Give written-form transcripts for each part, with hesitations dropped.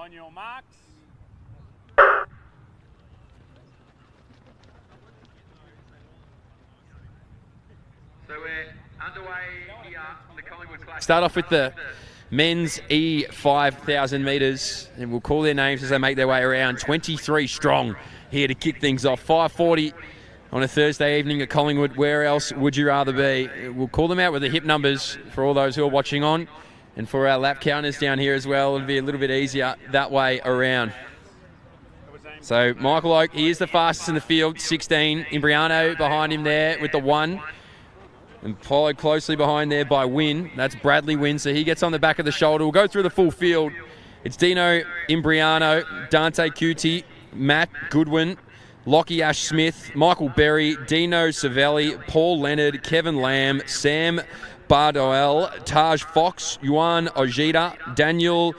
On your marks. So we're underway here on the Collingwood Classic. Start off with the men's E5,000 metres, and we'll call their names as they make their way around. 23 strong here to kick things off. 5:40 on a Thursday evening at Collingwood. Where else would you rather be? We'll call them out with the hip numbers for all those who are watching on, and for our lap counters down here as well. It'll be a little bit easier that way around. So Michael Oak, he is the fastest in the field, 16. Imbriano behind him there with the 1. And followed closely behind there by Wynn. That's Bradley Wynn, so he gets on the back of the shoulder. We'll go through the full field. It's Dino Imbriano, Dante Cuti, Matt Goodwin, Lockie Ash-Smith, Michael Berry, Dino Savelli, Paul Leonard, Kevin Lamb, Sam Bardoel, Taj Fox, Yuan Ojeda, Daniel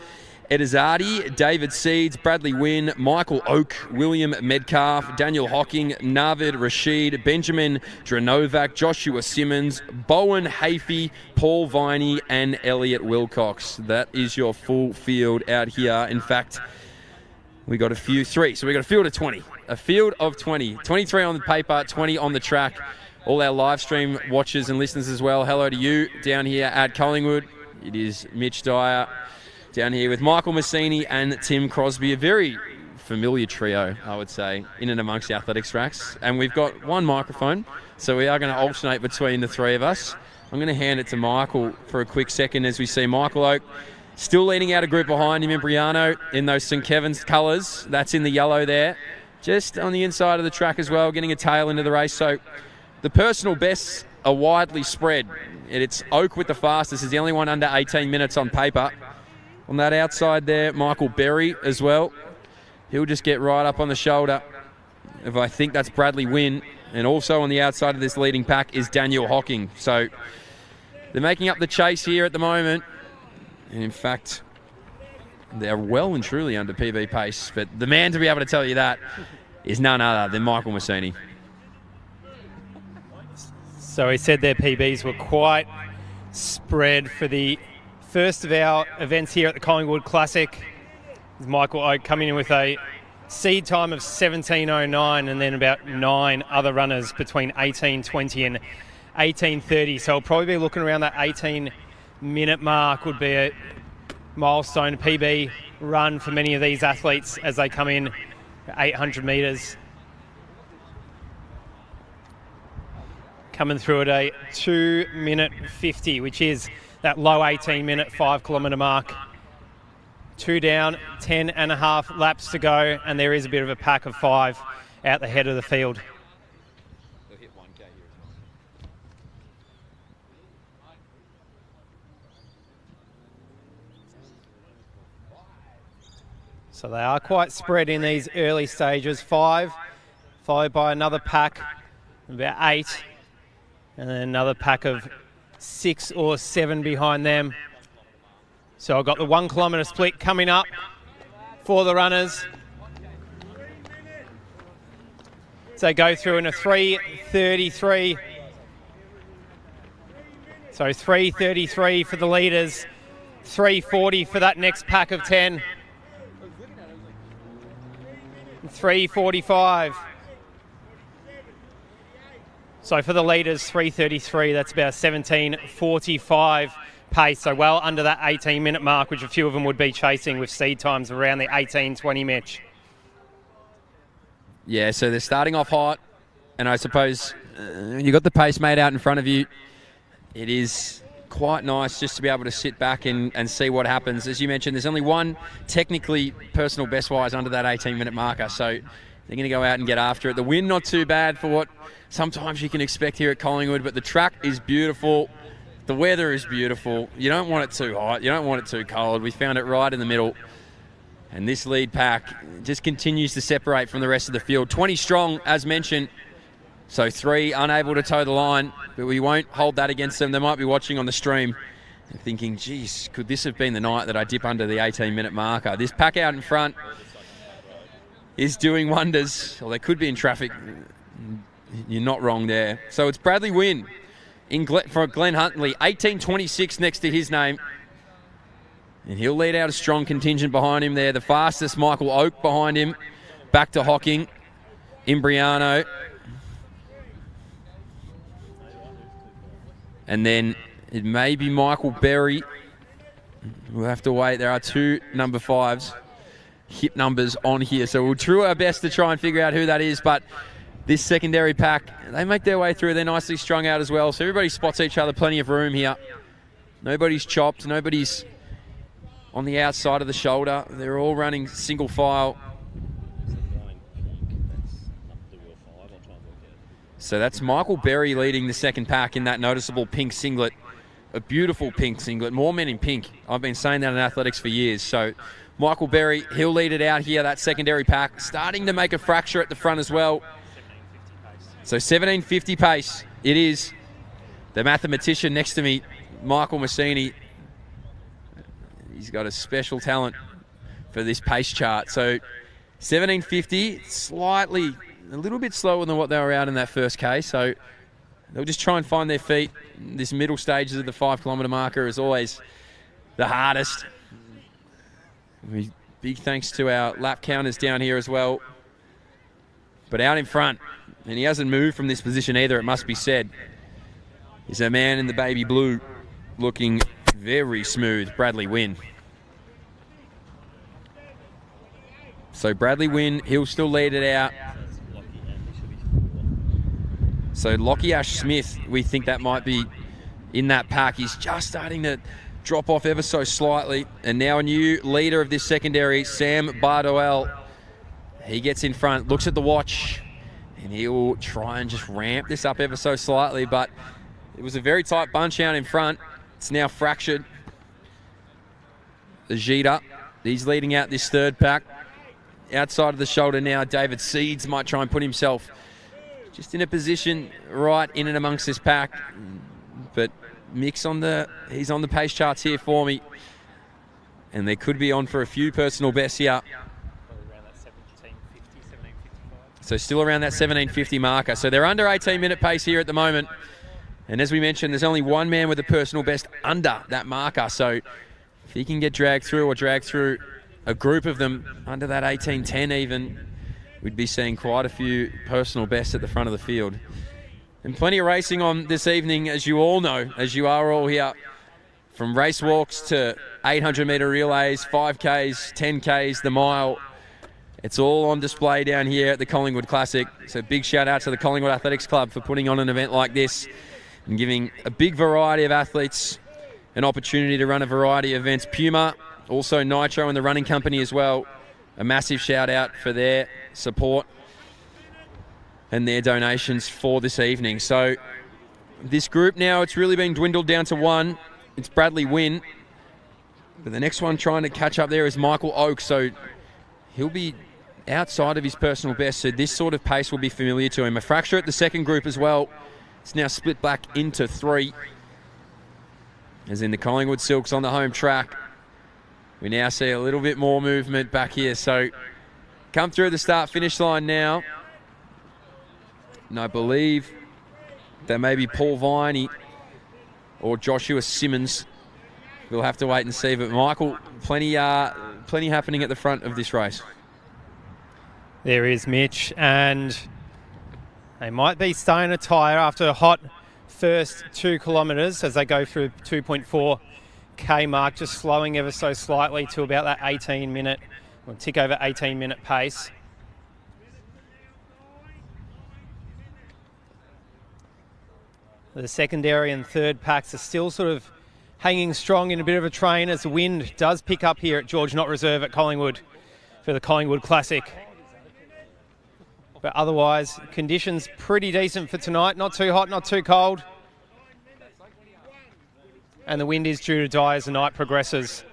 Edizardi, David Seeds, Bradley Wynn, Michael Oak, William Medcalf, Daniel Hocking, Navid Rashid, Benjamin Dranovac, Joshua Simmons, Bowen Hafey, Paul Viney, and Elliot Wilcox. That is your full field out here. In fact, we got a few, 3. So we got a field of 20. A field of 20. 23 on the paper, 20 on the track. All our live stream watchers and listeners as well. Hello to you down here at Collingwood. It is Mitch Dyer down here with Michael Massini and Tim Crosby, a very familiar trio, I would say, in and amongst the athletics tracks. And we've got one microphone, so we are going to alternate between the 3 of us. I'm going to hand it to Michael for a quick second as we see Michael Oak still leading out a group behind him, Imbriano, in those St Kevin's colours. That's in the yellow there. Just on the inside of the track as well, getting a tail into the race. So the personal bests are widely spread. It's Oak with the fastest. Is the only one under 18 minutes on paper. On that outside there, Michael Berry as well. He'll just get right up on the shoulder of, I think that's Bradley Wynn. And also on the outside of this leading pack is Daniel Hocking. So they're making up the chase here at the moment. And in fact, they're well and truly under PB pace. But the man to be able to tell you that is none other than Michael Massini. So he said their PBs were quite spread for the first of our events here at the Collingwood Classic. Michael Oak coming in with a seed time of 17:09, and then about 9 other runners between 18:20 and 18:30. So we'll probably be looking around that 18-minute mark. Would be a milestone PB run for many of these athletes as they come in 800 metres. Coming through at a 2:50, which is that low 18-minute 5-kilometre mark. 2 down, 10.5 laps to go, and there is a bit of a pack of 5 out the head of the field. So they are quite spread in these early stages. 5, followed by another pack, about 8, and then another pack of 6 or 7 behind them. So I've got the 1 kilometre split coming up for the runners. So they go through in a 3:33. So 3:33 for the leaders, 3:40 for that next pack of 10. 3:45. So for the leaders, 3:33, that's about 17:45 pace. So well under that 18-minute mark, which a few of them would be chasing with seed times around the 18:20 Mitch. Yeah, so they're starting off hot, and I suppose you got the pace made out in front of you. It is quite nice just to be able to sit back and see what happens. As you mentioned, there's only one technically personal best-wise under that 18-minute marker, so they're going to go out and get after it. The wind not too bad for what sometimes you can expect here at Collingwood, but the track is beautiful. The weather is beautiful. You don't want it too hot. You don't want it too cold. We found it right in the middle. And this lead pack just continues to separate from the rest of the field. 20 strong, as mentioned. So 3 unable to toe the line, but we won't hold that against them. They might be watching on the stream and thinking, geez, could this have been the night that I dip under the 18-minute marker? This pack out in front is doing wonders. Or they could be in traffic. You're not wrong there. So it's Bradley Wynn for Glenn Huntley. 18:26 next to his name. And he'll lead out a strong contingent behind him there. The fastest, Michael Oak behind him. Back to Hocking. Imbriano. And then it may be Michael Berry. We'll have to wait. There are 2 number 5s. Hip numbers on here. So we'll do our best to try and figure out who that is. But this secondary pack, they make their way through. They're nicely strung out as well. So everybody spots each other. Plenty of room here. Nobody's chopped. Nobody's on the outside of the shoulder. They're all running single file. So that's Michael Berry leading the second pack in that noticeable pink singlet. A beautiful pink singlet. More men in pink. I've been saying that in athletics for years. So Michael Berry, he'll lead it out here, that secondary pack. Starting to make a fracture at the front as well. So 17.50 pace. It is. The mathematician next to me, Michael Massini, he's got a special talent for this pace chart. So 17.50, slightly, a little bit slower than what they were out in that first K. So they'll just try and find their feet. This middle stages of the 5 kilometre marker is always the hardest. Big thanks to our lap counters down here as well. But out in front, and he hasn't moved from this position either, it must be said, is a man in the baby blue looking very smooth, Bradley Wynn. So Bradley Wynn, he'll still lead it out. So Lockie Ash Smith, we think that might be in that pack. He's just starting to drop off ever so slightly. And now a new leader of this secondary, Sam Bardwell. He gets in front, looks at the watch, and he'll try and just ramp this up ever so slightly. But it was a very tight bunch out in front. It's now fractured. Ajita, he's leading out this third pack. Outside of the shoulder now, David Seeds might try and put himself just in a position right in and amongst this pack. But Mick's he's on the pace charts here for me. And they could be on for a few personal bests here. So still around that 17.50 marker. So they're under 18-minute pace here at the moment. And as we mentioned, there's only one man with a personal best under that marker. So if he can get dragged through or drag through a group of them under that 18.10 even, we'd be seeing quite a few personal bests at the front of the field. And plenty of racing on this evening, as you all know, as you are all here. From race walks to 800-metre relays, 5Ks, 10Ks, the mile. It's all on display down here at the Collingwood Classic. So big shout out to the Collingwood Athletics Club for putting on an event like this and giving a big variety of athletes an opportunity to run a variety of events. Puma, also Nitro and the running company as well. A massive shout out for their support and their donations for this evening. So this group now, it's really been dwindled down to one. It's Bradley Wynn. But the next one trying to catch up there is Michael Oak. So he'll be outside of his personal best. So this sort of pace will be familiar to him. A fracture at the second group as well. It's now split back into 3. As in the Collingwood Silks on the home track. We now see a little bit more movement back here. So come through the start-finish line now. And I believe that may be Paul Viney or Joshua Simmons. We'll have to wait and see. But Michael, plenty happening at the front of this race. There is Mitch, and they might be starting to tire after a hot first 2 kilometres as they go through 2.4K mark, just slowing ever so slightly to about that 18-minute, or tick over 18-minute pace. The secondary and third packs are still sort of hanging strong in a bit of a train as the wind does pick up here at George Knott Reserve at Collingwood for the Collingwood Classic. But otherwise, conditions pretty decent for tonight. Not too hot, not too cold. And the wind is due to die as the night progresses.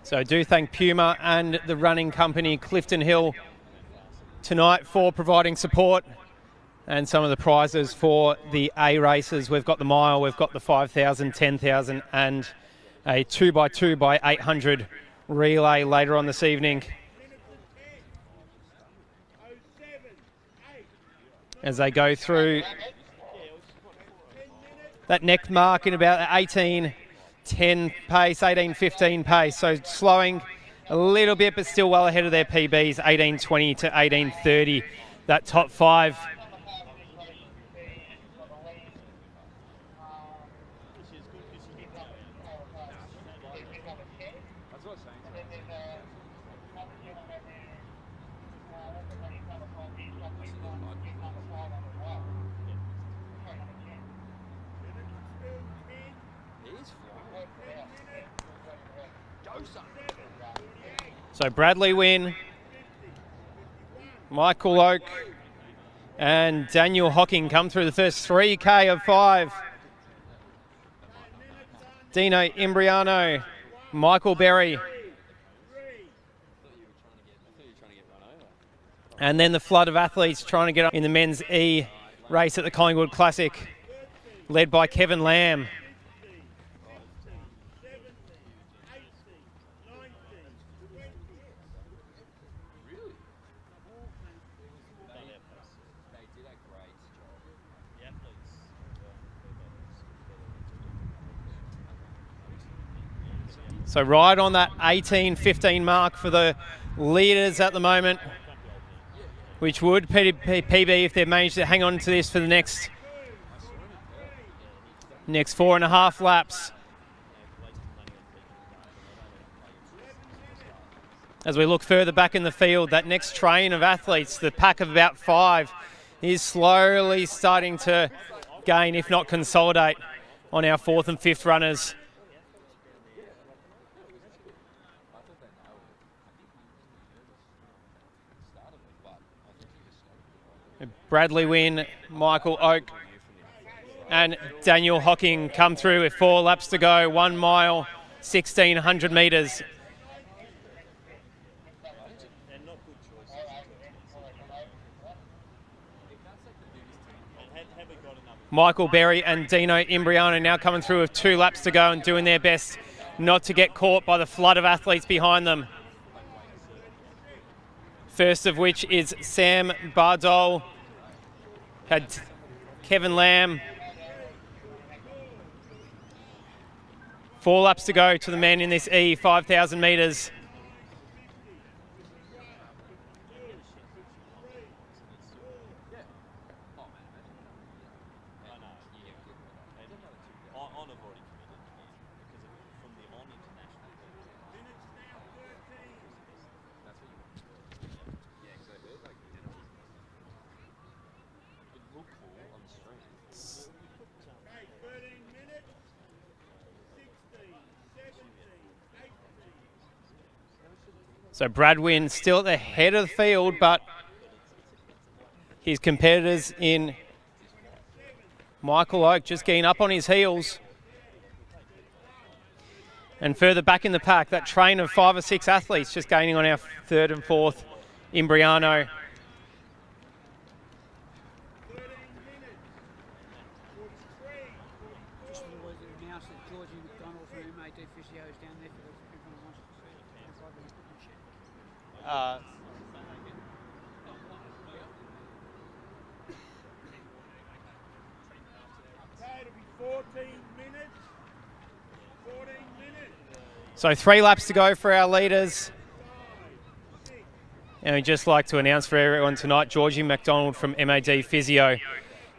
So I do thank Puma and the running company Clifton Hill tonight for providing support And some of the prizes for the A races. We've got the mile, we've got the 5,000, 10,000 and a 2x2 by 800 relay later on this evening. As they go through that next mark in about 18:10 pace, 18:15 pace. So slowing a little bit, but still well ahead of their PBs, 18:20 to 18:30. That top five. So Bradley Wynn, Michael Oak and Daniel Hocking come through the first 3K of 5. Dino Imbriano, Michael Berry. And then the flood of athletes trying to get up in the men's E race at the Collingwood Classic, led by Kevin Lamb. So right on that 18:15 mark for the leaders at the moment, which would PB if they've managed to hang on to this for the next 4.5 laps. As we look further back in the field, that next train of athletes, the pack of about 5, is slowly starting to gain, if not consolidate, on our 4th and 5th runners. Bradley Wynn, Michael Oak and Daniel Hocking come through with 4 laps to go, 1 mile, 1,600 metres. Michael Berry and Dino Imbriano now coming through with 2 laps to go and doing their best not to get caught by the flood of athletes behind them. First of which is Sam Bardol, had Kevin Lamb. 4 laps to go to the men in this E, 5,000 metres. So Brad Wynn still at the head of the field, but his competitors in Michael Oak just getting up on his heels. And further back in the pack, that train of 5 or 6 athletes just gaining on our 3rd and 4th, Imbriano. So 3 laps to go for our leaders. And we'd just like to announce for everyone tonight, Georgie McDonald from MAD Physio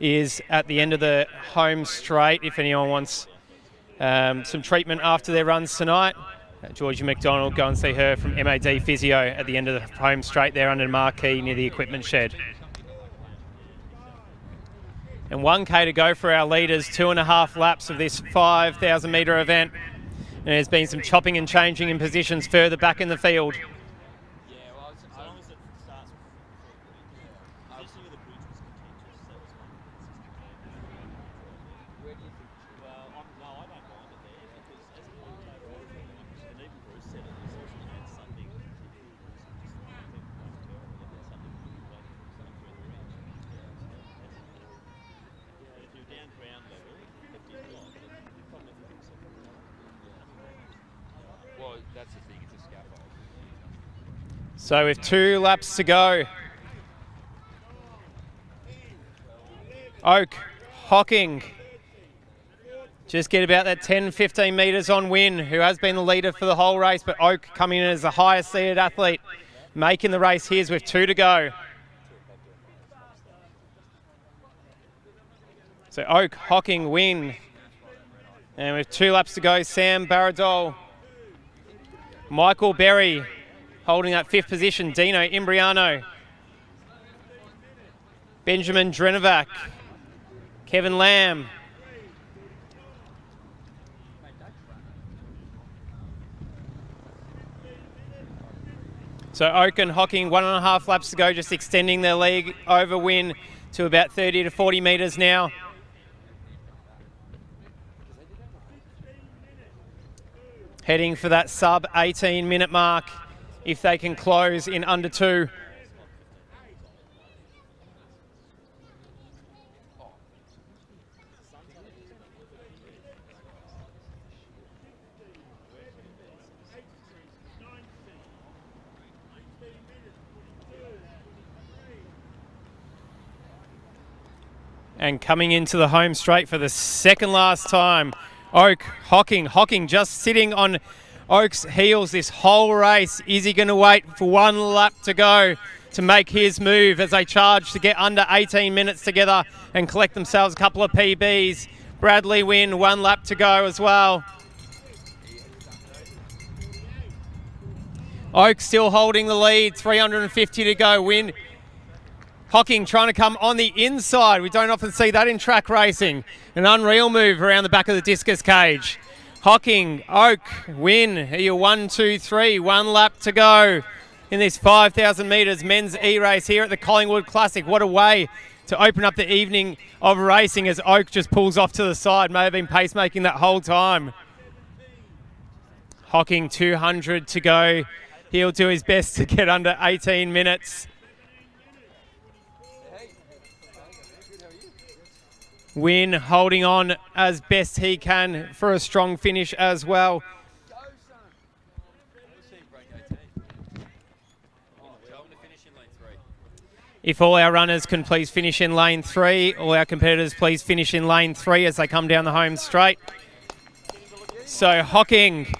is at the end of the home straight. If anyone wants some treatment after their runs tonight, Georgie McDonald, go and see her from MAD Physio at the end of the home straight there under the marquee near the equipment shed. And 1K to go for our leaders, 2.5 laps of this 5,000 metre event. And there's been some chopping and changing in positions further back in the field. So with 2 laps to go, Oak, Hocking, just get about that 10-15 metres on Win, who has been the leader for the whole race, but Oak coming in as the highest seeded athlete, making the race his with 2 to go. So Oak, Hocking, Win. And with 2 laps to go, Sam Baradol, Michael Berry holding that 5th position, Dino Imbriano, Benjamin Drenovac, Kevin Lamb, so Oak and Hocking 1.5 laps to go, just extending their lead over Win to about 30 to 40 metres now. Heading for that sub 18-minute mark if they can close in under 2. And coming into the home straight for the second last time, Oak, Hocking just sitting on Oak's heels this whole race. Is he going to wait for 1 lap to go to make his move as they charge to get under 18 minutes together and collect themselves a couple of PBs? Bradley Wynn, 1 lap to go as well. Oak still holding the lead, 350 to go. Wynn, Hocking trying to come on the inside. We don't often see that in track racing. An unreal move around the back of the discus cage. Hocking, Oak, Win. Are you 1, 2, 3? 1 lap to go in this 5,000 metres men's E-race here at the Collingwood Classic. What a way to open up the evening of racing as Oak just pulls off to the side. May have been pacemaking that whole time. Hocking 200 to go. He'll do his best to get under 18 minutes. Win holding on as best he can for a strong finish as well. If all our runners can please finish in lane 3, all our competitors please finish in lane 3 as they come down the home straight. So Hocking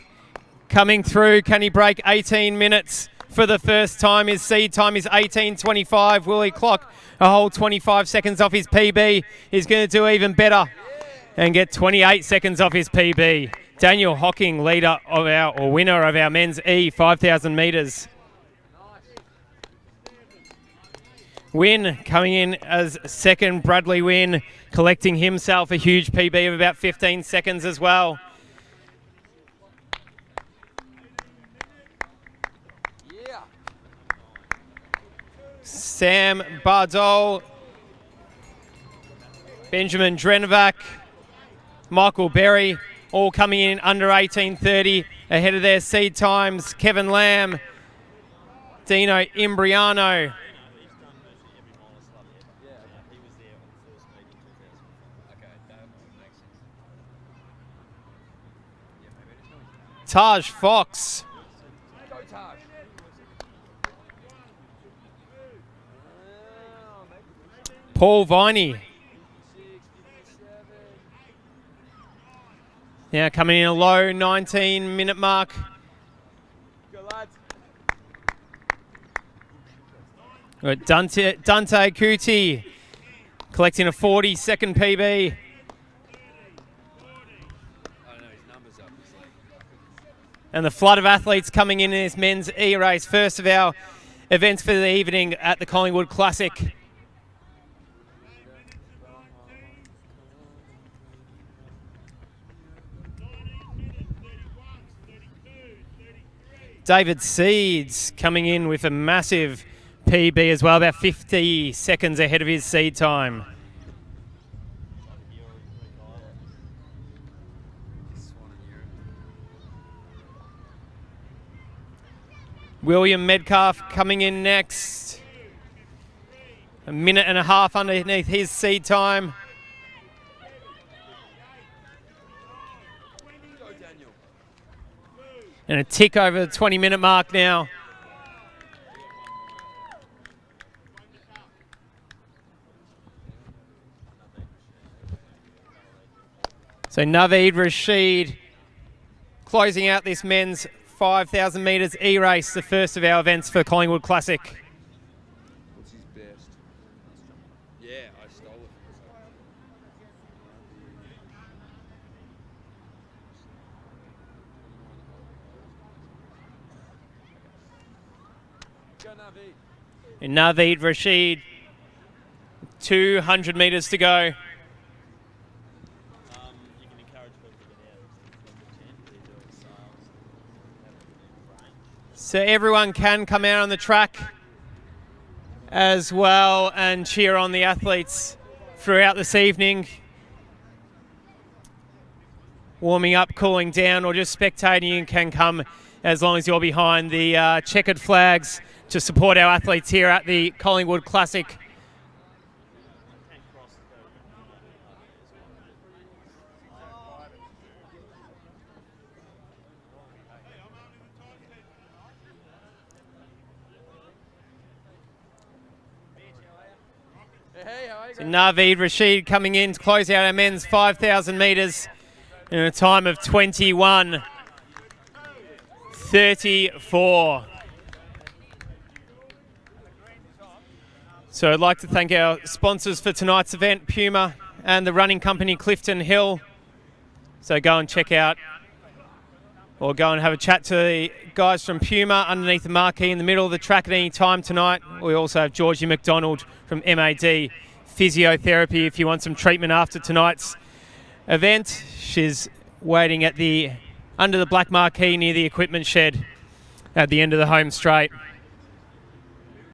coming through, can he break 18 minutes for the first time? His seed time is 18:25. Will he clock a whole 25 seconds off his PB? He's going to do even better and get 28 seconds off his PB. Daniel Hocking, leader of or winner of our men's E 5,000 metres. Win coming in as second. Bradley Win collecting himself a huge PB of about 15 seconds as well. Sam Bardol, Benjamin Drenovac, Michael Berry, all coming in under 18:30 ahead of their seed times. Kevin Lamb, Dino Imbriano. Taj Fox. Paul Viney. Now coming in a low 19-minute mark. We've got Dante Kuti collecting a 40-second PB. And the flood of athletes coming in this men's E-race. First of our events for the evening at the Collingwood Classic. David Seeds coming in with a massive PB as well, about 50 seconds ahead of his seed time. William Medcalf coming in next. A minute and a half underneath his seed time. And a tick over the 20-minute mark now. So Naveed Rashid closing out this men's 5,000 metres e-race, the first of our events for Collingwood Classic. What's his best? Yeah, I stole it. Go Naveed. And Naveed Rashid, 200 metres to go. So everyone can come out on the track as well and cheer on the athletes throughout this evening. Warming up, cooling down, or just spectating can come as long as you're behind the checkered flags to support our athletes here at the Collingwood Classic. So Naveed Rashid coming in to close out our men's 5,000 metres in a time of 21:34. So I'd like to thank our sponsors for tonight's event, Puma and the running company Clifton Hill. So go and check out or go and have a chat to the guys from Puma underneath the marquee in the middle of the track at any time tonight. We also have Georgie McDonald from MAD Physiotherapy if you want some treatment after tonight's event. She's waiting at under the black marquee near the equipment shed at the end of the home straight.